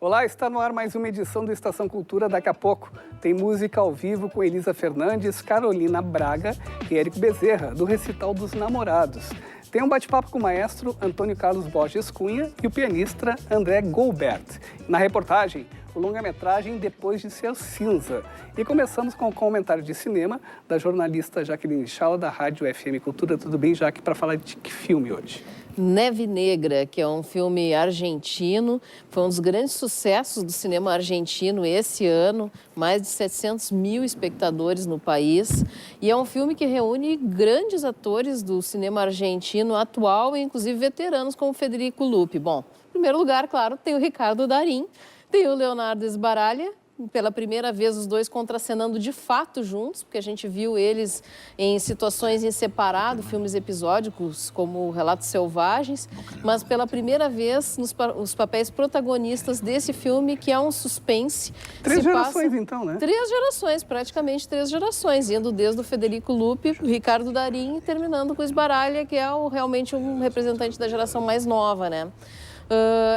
Olá, está no ar mais uma edição do Estação Cultura. Daqui a pouco tem música ao vivo com Elisa Fernandes, Carolina Braga e Érico Bezerra, do Recital dos Namorados. Tem um bate-papo com o maestro Antônio Carlos Borges Cunha e o pianista André Goldberg. Na reportagem, o longa-metragem Depois de Ser Cinza. E começamos com o comentário de cinema da jornalista Jaqueline Chala, da Rádio FM Cultura. Tudo bem, Jaque, para falar de que filme hoje? Neve Negra, que é um filme argentino, foi um dos grandes sucessos do cinema argentino esse ano, mais de 700 mil espectadores no país, e é um filme que reúne grandes atores do cinema argentino atual e inclusive veteranos como Federico Lupi. Bom, em primeiro lugar, claro, tem o Ricardo Darín, tem o Leonardo Sbaraglia. Pela primeira vez, os dois contracenando de fato juntos, porque a gente viu eles em situações em separado, filmes episódicos, como Relatos Selvagens, mas pela primeira vez nos papéis protagonistas desse filme, que é um suspense. Três gerações, então, né? 3 gerações, praticamente 3 gerações, indo desde o Federico Lupi, o Ricardo Darín, e terminando com o Sbaraglia, que é realmente um representante da geração mais nova, né?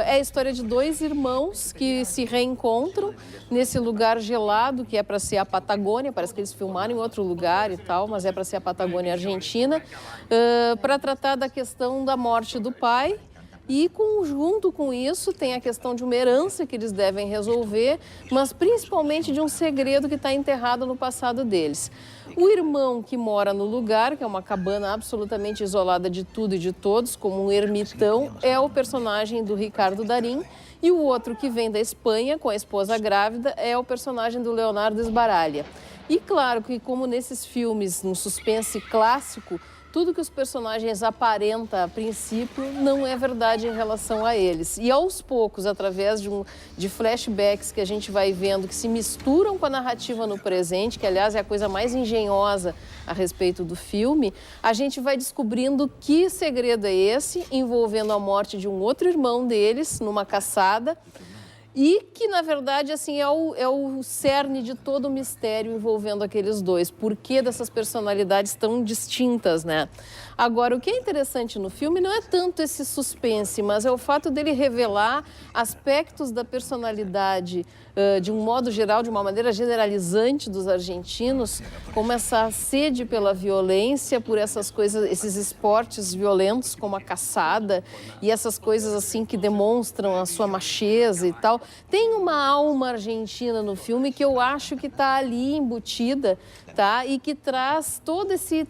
É a história de 2 irmãos que se reencontram nesse lugar gelado que é para ser a Patagônia. Parece que eles filmaram em outro lugar e tal, mas é para ser a Patagônia Argentina, para tratar da questão da morte do pai. E junto com isso tem a questão de uma herança que eles devem resolver, mas principalmente de um segredo que está enterrado no passado deles. O irmão que mora no lugar, que é uma cabana absolutamente isolada de tudo e de todos, como um ermitão, é o personagem do Ricardo Darín. E o outro, que vem da Espanha, com a esposa grávida, é o personagem do Leonardo Sbaraglia. E claro que, como nesses filmes, no suspense clássico, tudo que os personagens aparentam a princípio não é verdade em relação a eles. E aos poucos, através de flashbacks que a gente vai vendo, que se misturam com a narrativa no presente, que aliás é a coisa mais engenhosa a respeito do filme, a gente vai descobrindo que segredo é esse, envolvendo a morte de um outro irmão deles numa caçada. E que, na verdade, assim, é o cerne de todo o mistério envolvendo aqueles dois. Por que dessas personalidades tão distintas, né? Agora, o que é interessante no filme não é tanto esse suspense, mas é o fato dele revelar aspectos da personalidade, de um modo geral, de uma maneira generalizante dos argentinos, como essa sede pela violência, por essas coisas, esses esportes violentos como a caçada e essas coisas assim que demonstram a sua macheza e tal. Tem uma alma argentina no filme que eu acho que está ali embutida, tá? E que traz todo esse...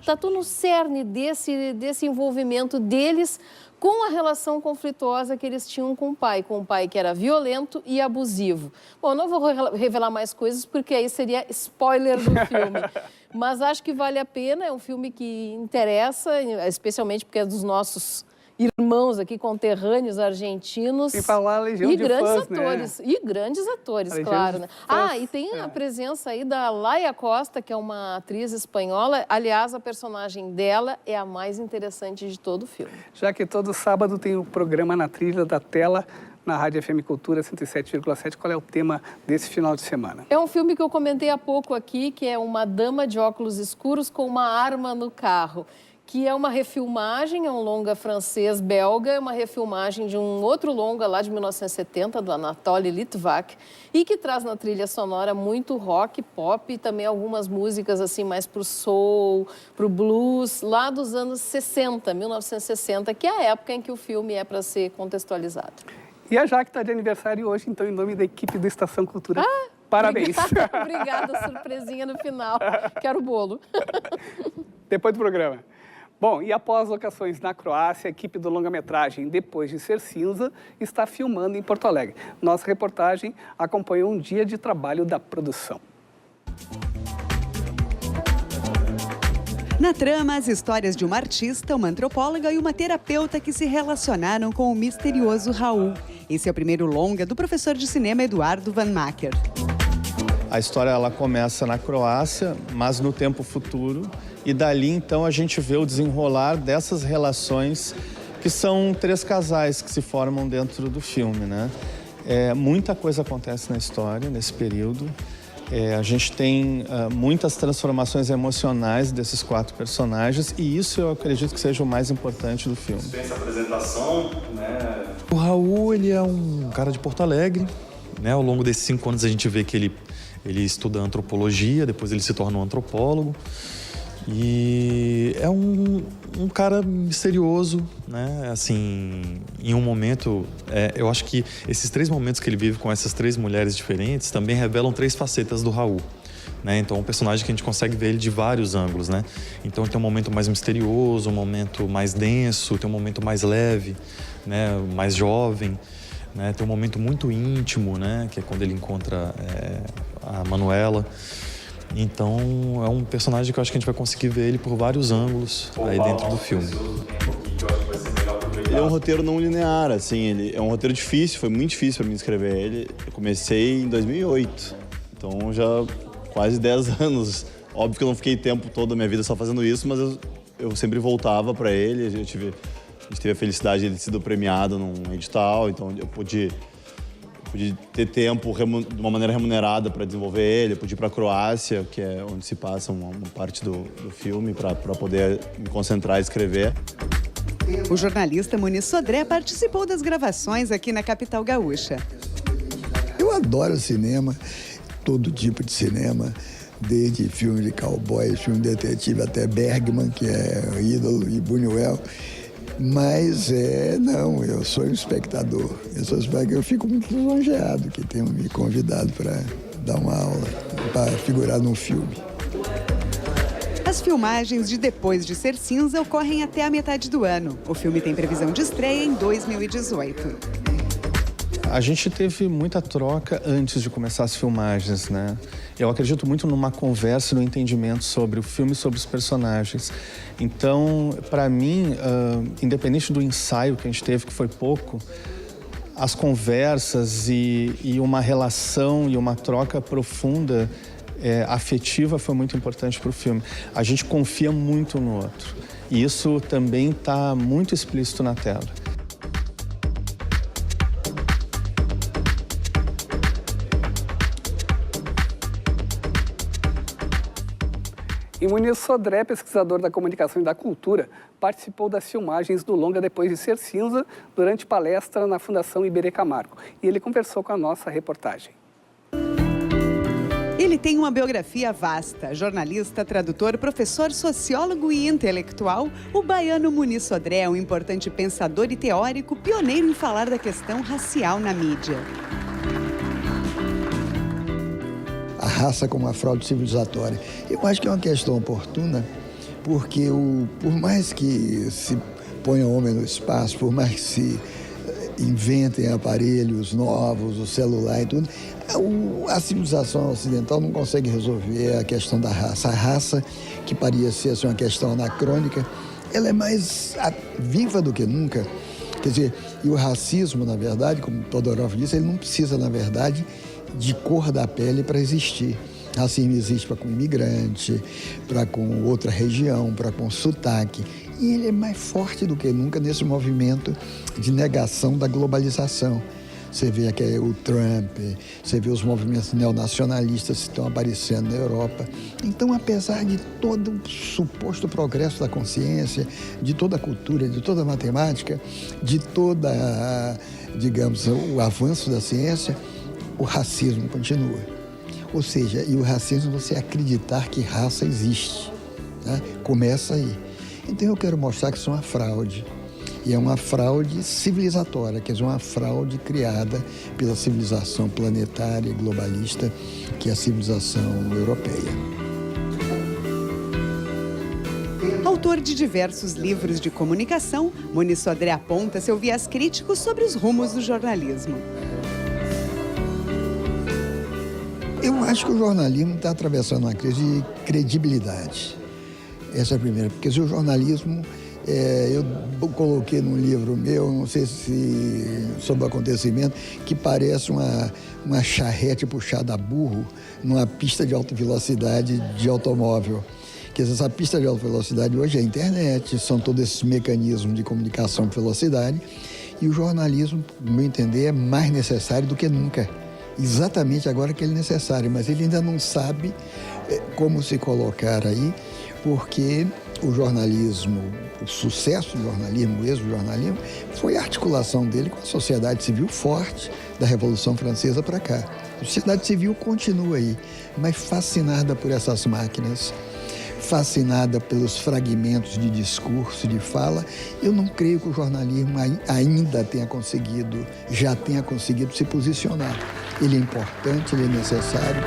Tá todo no cerne desse envolvimento deles com a relação conflituosa que eles tinham com o pai que era violento e abusivo. Bom, não vou revelar mais coisas porque aí seria spoiler do filme, mas acho que vale a pena, é um filme que interessa, especialmente porque é dos nossos irmãos aqui, conterrâneos argentinos. E falar a legião de grandes fãs, atores, né? E grandes atores, claro, né? E tem a presença aí da Laia Costa, que é uma atriz espanhola. Aliás, a personagem dela é a mais interessante de todo o filme. Já que todo sábado tem o programa Na Trilha da Tela, na Rádio FM Cultura 107,7. Qual é o tema desse final de semana? É um filme que eu comentei há pouco aqui, que é uma dama de óculos escuros com uma arma no carro, que é uma refilmagem, é um longa francês-belga, é uma refilmagem de um outro longa lá de 1970, do Anatoly Litvak, e que traz na trilha sonora muito rock, pop e também algumas músicas assim mais pro soul, pro blues, lá dos anos 60, 1960, que é a época em que o filme é para ser contextualizado. E a Jaque está de aniversário hoje, então, em nome da equipe do Estação Cultura, parabéns. Obrigada, surpresinha no final. Quero o bolo. Depois do programa. Bom, e após locações na Croácia, a equipe do longa-metragem Depois de Ser Cinza está filmando em Porto Alegre. Nossa reportagem acompanhou um dia de trabalho da produção. Na trama, as histórias de uma artista, uma antropóloga e uma terapeuta que se relacionaram com o misterioso Raul. Esse é o primeiro longa do professor de cinema Eduardo Van Macker. A história ela começa na Croácia, mas no tempo futuro. E dali, então, a gente vê o desenrolar dessas relações que são 3 casais que se formam dentro do filme, né? Muita coisa acontece na história, nesse período. A gente tem muitas transformações emocionais desses 4 personagens e isso eu acredito que seja o mais importante do filme. Dispensa apresentação, né? O Raul, ele é um cara de Porto Alegre, né? Ao longo desses 5 anos a gente vê que ele estuda antropologia, depois ele se torna um antropólogo. E é um cara misterioso, né? Assim, em um momento... eu acho que esses 3 momentos que ele vive com essas 3 mulheres diferentes também revelam 3 facetas do Raul. Né? Então, é um personagem que a gente consegue ver ele de vários ângulos, né? Então, tem um momento mais misterioso, um momento mais denso, tem um momento mais leve, né? Mais jovem, né? Tem um momento muito íntimo, né? Que é quando ele encontra a Manuela. Então, é um personagem que eu acho que a gente vai conseguir ver ele por vários ângulos aí dentro do filme. Ele é um roteiro não linear, assim, ele é um roteiro difícil, foi muito difícil para mim escrever ele. Eu comecei em 2008, então já quase 10 anos. Óbvio que eu não fiquei tempo todo da minha vida só fazendo isso, mas eu sempre voltava para ele. A gente teve a felicidade de ele ter sido premiado num edital, então eu pude ter tempo de uma maneira remunerada para desenvolver ele. Eu pude ir para a Croácia, que é onde se passa uma parte do filme, para poder me concentrar e escrever. O jornalista Muniz Sodré participou das gravações aqui na capital gaúcha. Eu adoro cinema, todo tipo de cinema, desde filme de cowboy, filme de detetive, até Bergman, que é ídolo, e Buñuel. Mas eu sou um espectador. Eu fico muito lisonjeado que tenham me convidado para dar uma aula, para figurar num filme. As filmagens de Depois de Ser Cinza ocorrem até a metade do ano. O filme tem previsão de estreia em 2018. A gente teve muita troca antes de começar as filmagens, né? Eu acredito muito numa conversa e no entendimento sobre o filme e sobre os personagens. Então, para mim, independente do ensaio que a gente teve, que foi pouco, as conversas e uma relação e uma troca profunda, afetiva, foi muito importante para o filme. A gente confia muito no outro. E isso também está muito explícito na tela. E Muniz Sodré, pesquisador da comunicação e da cultura, participou das filmagens do longa Depois de Ser Cinza durante palestra na Fundação Iberê Camargo. E ele conversou com a nossa reportagem. Ele tem uma biografia vasta. Jornalista, tradutor, professor, sociólogo e intelectual, o baiano Muniz Sodré é um importante pensador e teórico, pioneiro em falar da questão racial na mídia. A raça como uma fraude civilizatória. Eu acho que é uma questão oportuna, porque por mais que se ponha homem no espaço, por mais que se inventem aparelhos novos, o celular e tudo, a civilização ocidental não consegue resolver a questão da raça. A raça, que parecia ser uma questão anacrônica, ela é mais viva do que nunca. Quer dizer, e o racismo, na verdade, como Todorov disse, ele não precisa, na verdade, de cor da pele para existir. Racismo existe para com imigrante, para com outra região, para com sotaque. E ele é mais forte do que nunca nesse movimento de negação da globalização. Você vê aqui o Trump, você vê os movimentos neonacionalistas que estão aparecendo na Europa. Então, apesar de todo o suposto progresso da consciência, de toda a cultura, de toda a matemática, de toda, digamos, o avanço da ciência, o racismo continua. Ou seja, e o racismo é você acreditar que raça existe, né? Começa aí. Então eu quero mostrar que isso é uma fraude. E é uma fraude civilizatória, quer dizer, uma fraude criada pela civilização planetária e globalista, que é a civilização europeia. Autor de diversos livros de comunicação, Muniz Sodré aponta seu viés crítico sobre os rumos do jornalismo. Eu acho que o jornalismo está atravessando uma crise de credibilidade. Essa é a primeira, porque se o jornalismo, eu coloquei num livro meu, não sei se sobre o acontecimento, que parece uma charrete puxada a burro numa pista de alta velocidade de automóvel. Quer dizer, essa pista de alta velocidade hoje é a internet, são todos esses mecanismos de comunicação de velocidade, e o jornalismo, no meu entender, é mais necessário do que nunca. Exatamente agora que ele é necessário, mas ele ainda não sabe como se colocar aí, porque o jornalismo, o sucesso do jornalismo, o êxito do jornalismo, foi a articulação dele com a sociedade civil forte da Revolução Francesa para cá. A sociedade civil continua aí, mas fascinada por essas máquinas, fascinada pelos fragmentos de discurso, de fala. Eu não creio que o jornalismo ainda já tenha conseguido se posicionar. Ele é importante, ele é necessário.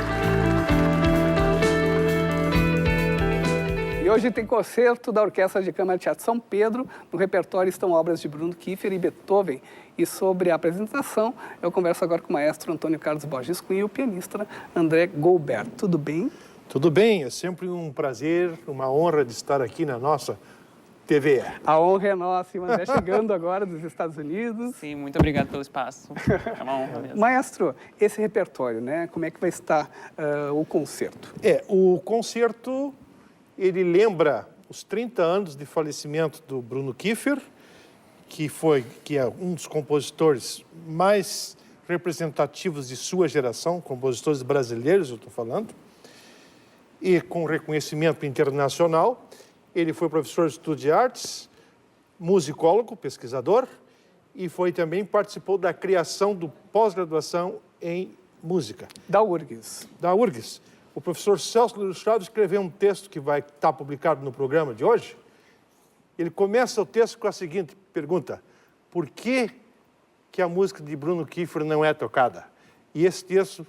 E hoje tem concerto da Orquestra de Câmara de Teatro São Pedro. No repertório estão obras de Bruno Kiefer e Beethoven. E sobre a apresentação, eu converso agora com o maestro Antônio Carlos Borges Cunha e o pianista André Goldberg. Tudo bem? Tudo bem, é sempre um prazer, uma honra de estar aqui na nossa TVE. A honra é nossa, e o André chegando agora dos Estados Unidos. Sim, muito obrigado pelo espaço. É uma honra mesmo. Maestro, esse repertório, né? Como é que vai estar o concerto? O concerto, ele lembra os 30 anos de falecimento do Bruno Kiefer, que é um dos compositores mais representativos de sua geração, compositores brasileiros, eu estou falando, e com reconhecimento internacional. Ele foi professor de estudo de artes, musicólogo, pesquisador, e participou da criação do pós-graduação em música. Da URGS. Da URGS. O professor Celso Ilustrado escreveu um texto que vai estar publicado no programa de hoje. Ele começa o texto com a seguinte pergunta: por que a música de Bruno Kiefer não é tocada? E esse texto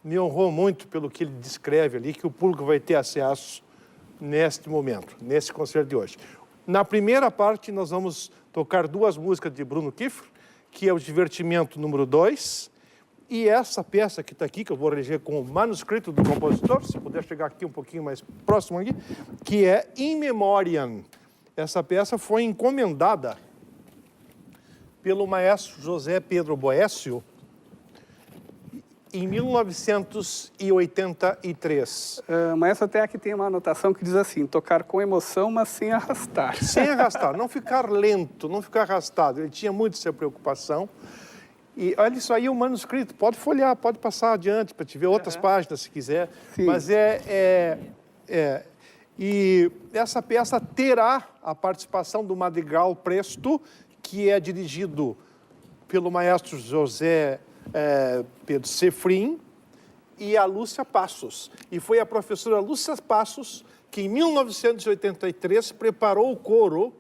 me honrou muito pelo que ele descreve ali, que o público vai ter acesso neste momento, nesse concerto de hoje. Na primeira parte, nós vamos tocar 2 músicas de Bruno Kiefer, que é o Divertimento número 2, e essa peça que está aqui, que eu vou reger com o manuscrito do compositor, se puder chegar aqui um pouquinho mais próximo aqui, que é In Memoriam. Essa peça foi encomendada pelo maestro José Pedro Boécio em 1983. Maestro, até aqui tem uma anotação que diz assim: tocar com emoção, mas sem arrastar. Sem arrastar, não ficar lento, não ficar arrastado. Ele tinha muito essa preocupação. E olha isso aí, o manuscrito. Pode folhear, pode passar adiante para te ver outras páginas, se quiser. Sim. Mas E essa peça terá a participação do Madrigal Presto, que é dirigido pelo maestro José Pedro Sefrim, e a Lúcia Passos. E foi a professora Lúcia Passos que, em 1983, preparou o coro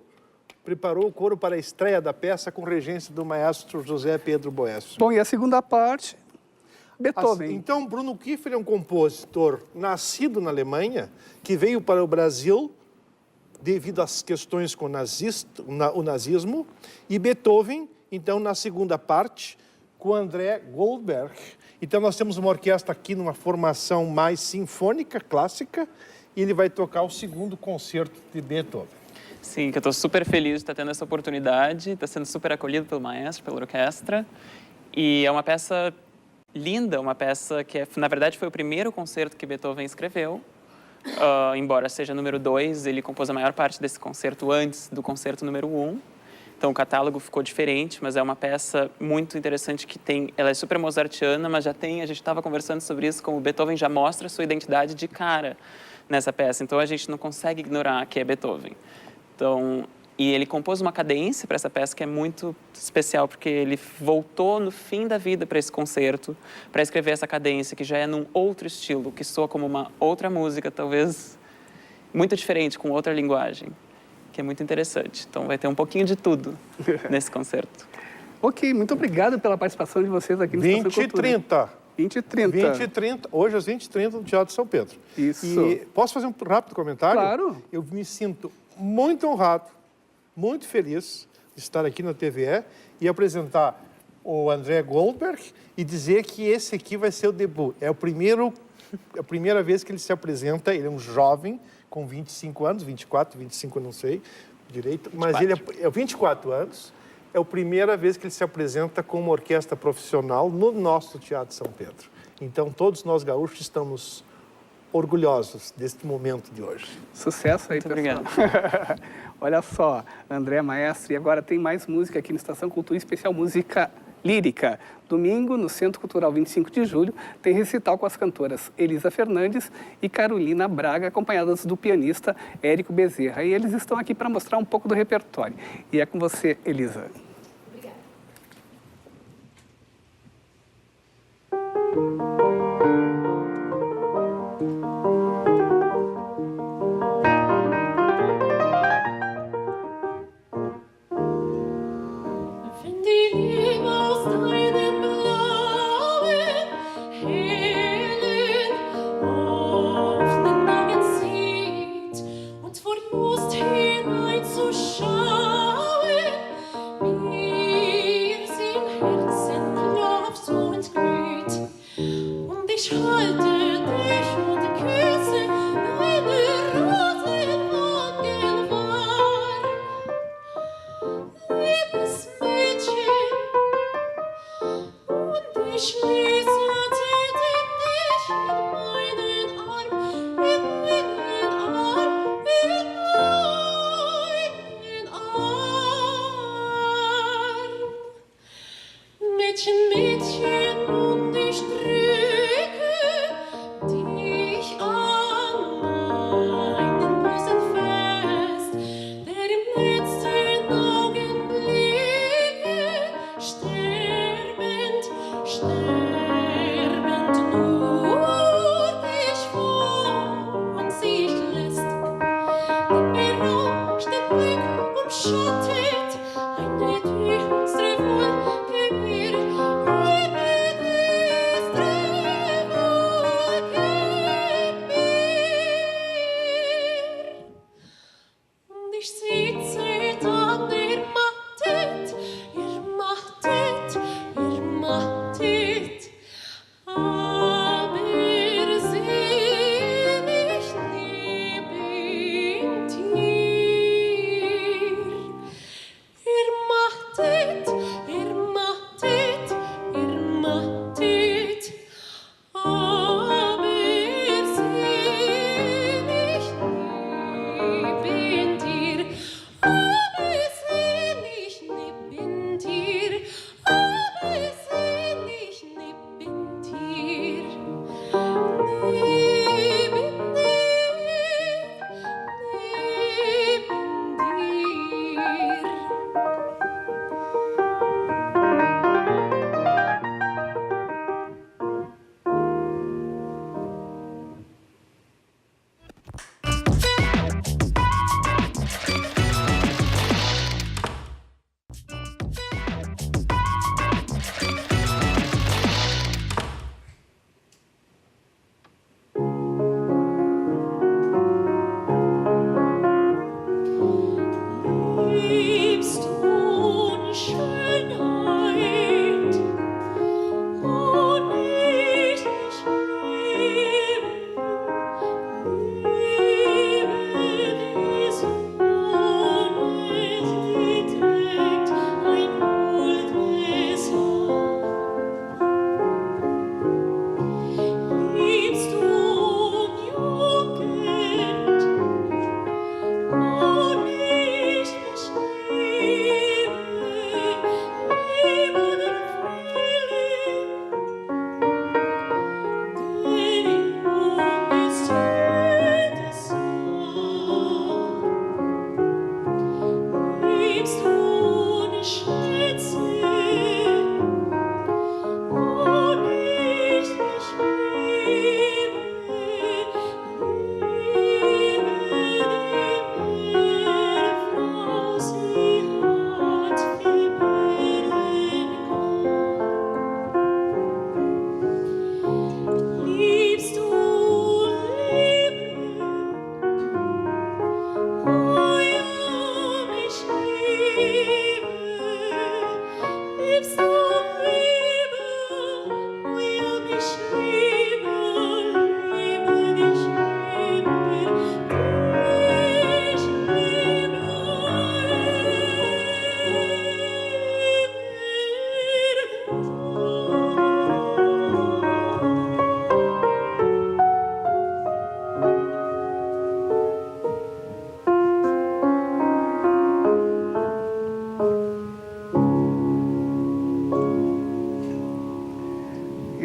para a estreia da peça com regência do maestro José Pedro Boécio. Bom, e a segunda parte, Beethoven. Então, Bruno Kiefer é um compositor nascido na Alemanha, que veio para o Brasil devido às questões com o nazismo, e Beethoven, então, na segunda parte, com André Goldberg. Então, nós temos uma orquestra aqui numa formação mais sinfônica, clássica, e ele vai tocar o segundo concerto de Beethoven. Sim, que eu estou super feliz de estar tendo essa oportunidade, está sendo super acolhido pelo maestro, pela orquestra, e é uma peça linda, uma peça que, na verdade, foi o primeiro concerto que Beethoven escreveu, embora seja número 2, ele compôs a maior parte desse concerto antes do concerto número 1, então o catálogo ficou diferente, mas é uma peça muito interessante ela é super mozartiana, mas a gente estava conversando sobre isso, como Beethoven já mostra sua identidade de cara nessa peça, então a gente não consegue ignorar que é Beethoven. Então, e ele compôs uma cadência para essa peça que é muito especial, porque ele voltou no fim da vida para esse concerto, para escrever essa cadência, que já é num outro estilo, que soa como uma outra música, talvez muito diferente, com outra linguagem, que é muito interessante. Então, vai ter um pouquinho de tudo nesse concerto. Ok, muito obrigado pela participação de vocês aqui no 20 e 30. 20 e 30. 20 e 30, hoje às 20 e 30 no Teatro São Pedro. Isso. E posso fazer um rápido comentário? Claro. Eu me sinto muito honrado, muito feliz de estar aqui na TVE e apresentar o André Goldberg e dizer que esse aqui vai ser o debut. É a primeira vez que ele se apresenta, ele é um jovem com 25 anos, 24, 25 eu não sei direito, mas 24. Ele é 24 anos, é a primeira vez que ele se apresenta com uma orquestra profissional no nosso Teatro São Pedro. Então, todos nós gaúchos estamos orgulhosos deste momento de hoje. Sucesso aí, muito pessoal. Obrigado. Olha só, André, maestro, e agora tem mais música aqui no Estação Cultura, especial música Lírica. Domingo, no Centro Cultural 25 de Julho, tem recital com as cantoras Elisa Fernandes e Carolina Braga, acompanhadas do pianista Érico Bezerra. E eles estão aqui para mostrar um pouco do repertório. E é com você, Elisa. Mir sin Herzen klopft und glüht.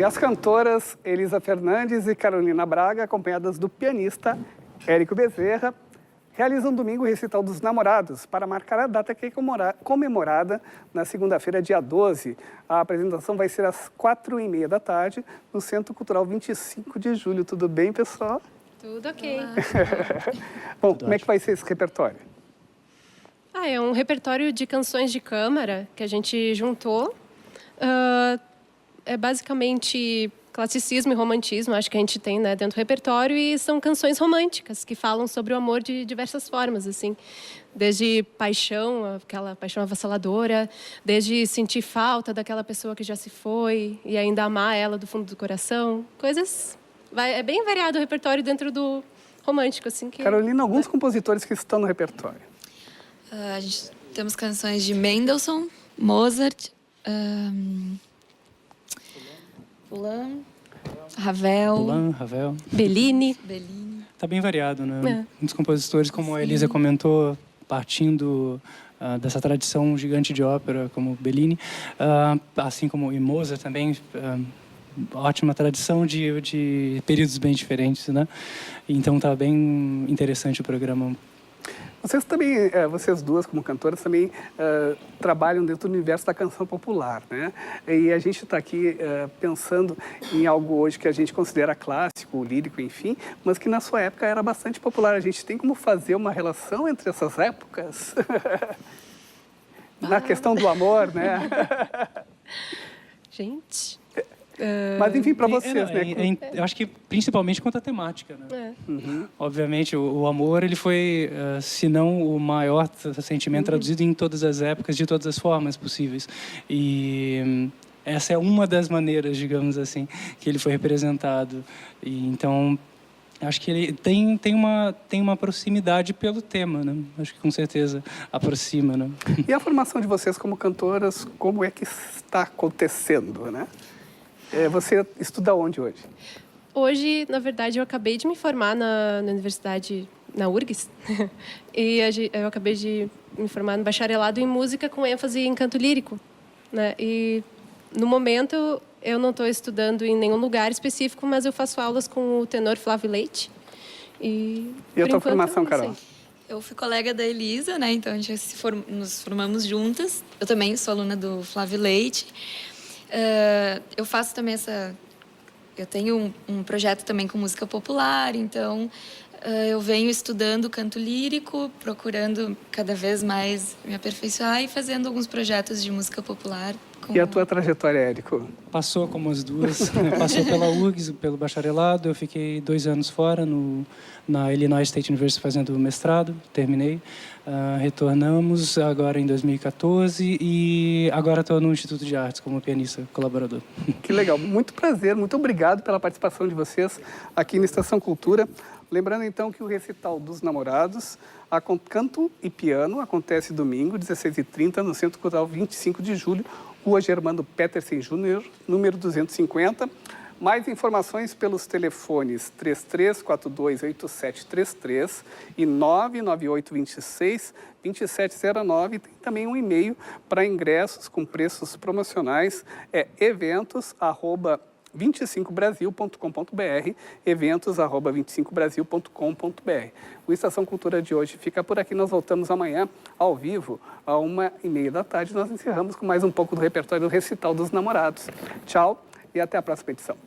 as cantoras Elisa Fernandes e Carolina Braga, acompanhadas do pianista Érico Bezerra, realizam domingo o recital dos namorados para marcar a data que é comemorada na segunda-feira, dia 12. A apresentação vai ser às 4h30 da tarde no Centro Cultural 25 de Julho. Tudo bem, pessoal? Tudo ok. Bom, como é que vai ser esse repertório? É um repertório de canções de câmara que a gente juntou. É basicamente classicismo e romantismo, acho que a gente tem, né, dentro do repertório, e são canções românticas que falam sobre o amor de diversas formas, assim, desde paixão, aquela paixão avassaladora, desde sentir falta daquela pessoa que já se foi e ainda amar ela do fundo do coração, coisas. É bem variado o repertório dentro do romântico, assim. Carolina, alguns compositores que estão no repertório. A gente temos canções de Mendelssohn, Mozart, Ravel, Bellini. Está bem variado, né? Muitos compositores, como a Elisa comentou, partindo dessa tradição gigante de ópera, como Bellini, assim como e Mozart também, ótima tradição de períodos bem diferentes, né? Então está bem interessante o programa. Vocês também, vocês duas como cantoras também trabalham dentro do universo da canção popular, né? E a gente está aqui pensando em algo hoje que a gente considera clássico, lírico, enfim, mas que na sua época era bastante popular. A gente tem como fazer uma relação entre essas épocas? Na questão do amor, né? Gente... Mas, enfim, para vocês, né? Eu acho que principalmente quanto à temática, né? Obviamente, o amor, ele foi, se não o maior sentimento traduzido em todas as épocas, de todas as formas possíveis. E essa é uma das maneiras, digamos assim, que ele foi representado. E, então, acho que ele tem uma proximidade pelo tema, né? Acho que com certeza aproxima, né? E a formação de vocês como cantoras, como é que está acontecendo, né? Você estuda onde hoje? Hoje, na verdade, eu acabei de me formar na universidade, na URGS, e eu acabei de me formar no bacharelado em música com ênfase em canto lírico, né? E, no momento, eu não estou estudando em nenhum lugar específico, mas eu faço aulas com o tenor Flávio Leite. E a tua formação, Carol? Eu fui colega da Elisa, né? Então, a gente nos formamos juntas. Eu também sou aluna do Flávio Leite. Eu faço também eu tenho um projeto também com música popular, então eu venho estudando canto lírico, procurando cada vez mais me aperfeiçoar e fazendo alguns projetos de música popular. E a tua trajetória, Érico? Passou como as duas, passou pela URGS, pelo bacharelado, eu fiquei 2 anos fora na Illinois State University fazendo mestrado, terminei. Retornamos agora em 2014 e agora estou no Instituto de Artes como pianista colaborador. Que legal, muito prazer, muito obrigado pela participação de vocês aqui na Estação Cultura. Lembrando então que o recital dos namorados, canto e piano, acontece domingo, 16h30, no Centro Cultural 25 de Julho, Rua Germano Petersen Júnior, número 250. Mais informações pelos telefones 33428733 e 99826-2709. Tem também um e-mail para ingressos com preços promocionais, eventos@25brasil.com.br, eventos@25brasil.com.br. O Estação Cultura de hoje fica por aqui. Nós voltamos amanhã, ao vivo, à 1h30 da tarde. Nós encerramos com mais um pouco do repertório do Recital dos Namorados. Tchau e até a próxima edição.